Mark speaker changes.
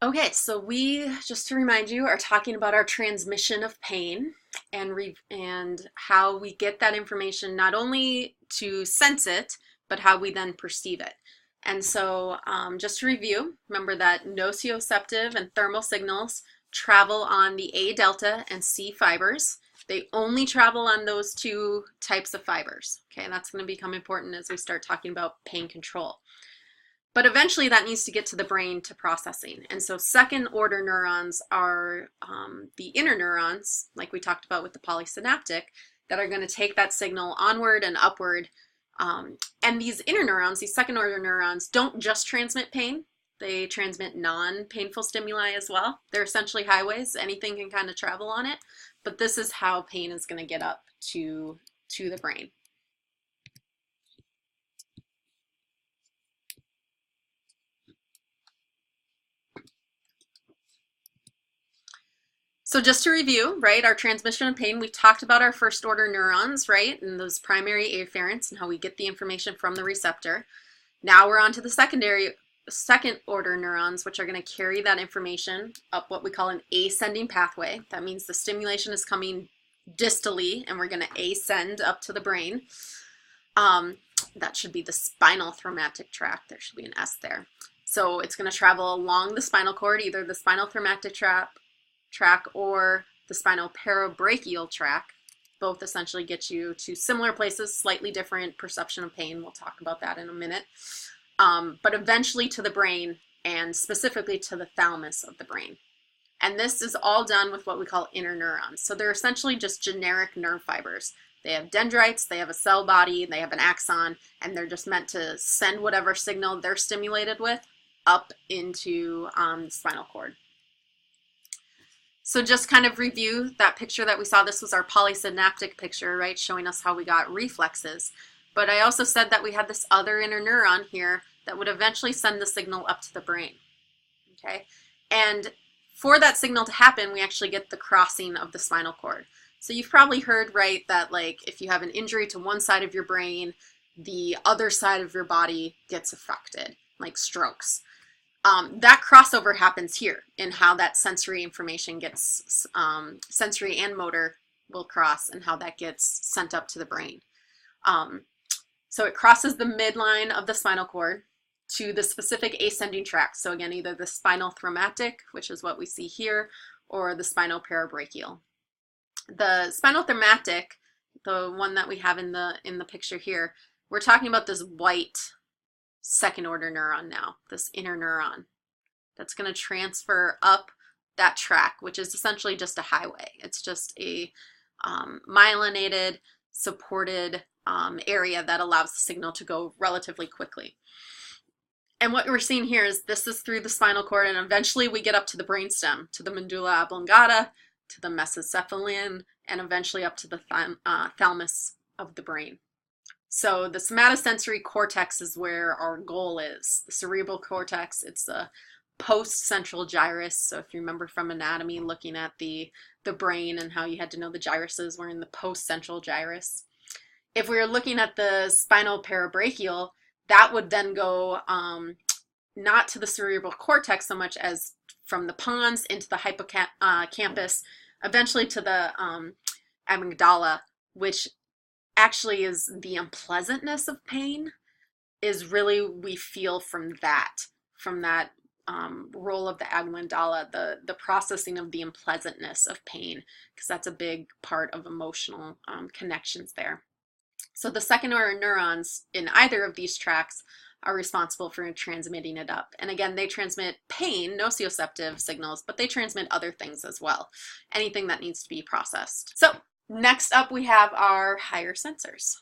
Speaker 1: Okay, so we, just to remind you, are talking about our transmission of pain and how we get that information not only to sense it, but how we then perceive it. And so just to review, remember that nociceptive and thermal signals travel on the A delta and C fibers. They only travel on those two types of fibers. Okay, and that's going to become important as we start talking about pain control. But eventually that needs to get to the brain to processing. And so second order neurons are the inner neurons, like we talked about with the polysynaptic, that are going to take that signal onward and upward. And these inner neurons, these second order neurons, don't just transmit pain. They transmit non-painful stimuli as well. They're essentially highways. Anything can kind of travel on it. But this is how pain is going to get up to the brain. So just to review, right, our transmission of pain, we talked about our first order neurons, right, and those primary afferents and how we get the information from the receptor. Now we're on to the second order neurons, which are going to carry that information up what we call an ascending pathway. That means the stimulation is coming distally and we're going to ascend up to the brain. That should be the spinal thoracic tract. There should be an S there. So it's going to travel along the spinal cord, either the spinal thoracic track or the spinal parabrachial track. Both essentially get you to similar places, slightly different perception of pain. We'll talk about that in a minute. But eventually to the brain, and specifically to the thalamus of the brain. And this is all done with what we call inner neurons. So they're essentially just generic nerve fibers. They have dendrites, they have a cell body, they have an axon, and they're just meant to send whatever signal they're stimulated with up into the spinal cord. So just kind of review that picture that we saw. This was our polysynaptic picture, right, showing us how we got reflexes. But I also said that we had this other inner neuron here that would eventually send the signal up to the brain, okay? And for that signal to happen, we actually get the crossing of the spinal cord. So you've probably heard, right, that like if you have an injury to one side of your brain, the other side of your body gets affected, like strokes. That crossover happens here in how that sensory information gets, sensory and motor will cross and how that gets sent up to the brain. So it crosses the midline of the spinal cord to the specific ascending tract. So again, either the spinal thoracic, which is what we see here, or the spinal parabrachial. The spinal thoracic, the one that we have in the picture here, we're talking about this white second order neuron now, this inner neuron that's going to transfer up that track, which is essentially just a highway. It's just a myelinated, supported area that allows the signal to go relatively quickly. And what we're seeing here is this is through the spinal cord, and eventually we get up to the brainstem, to the medulla oblongata, to the mesocephalin, and eventually up to the thalamus of the brain. So the somatosensory cortex is where our goal is. The cerebral cortex, it's the post-central gyrus. So if you remember from anatomy, looking at the brain and how you had to know the gyruses were in the post-central gyrus. If we were looking at the spinal parabrachial, that would then go not to the cerebral cortex so much as from the pons into the hippocampus, eventually to the amygdala, which actually is the unpleasantness of pain, is really we feel from that role of the amygdala, the processing of the unpleasantness of pain, because that's a big part of emotional connections there. So the second order neurons in either of these tracks are responsible for transmitting it up. And again, they transmit pain, nociceptive signals, but they transmit other things as well, anything that needs to be processed. So next up we have our higher sensors.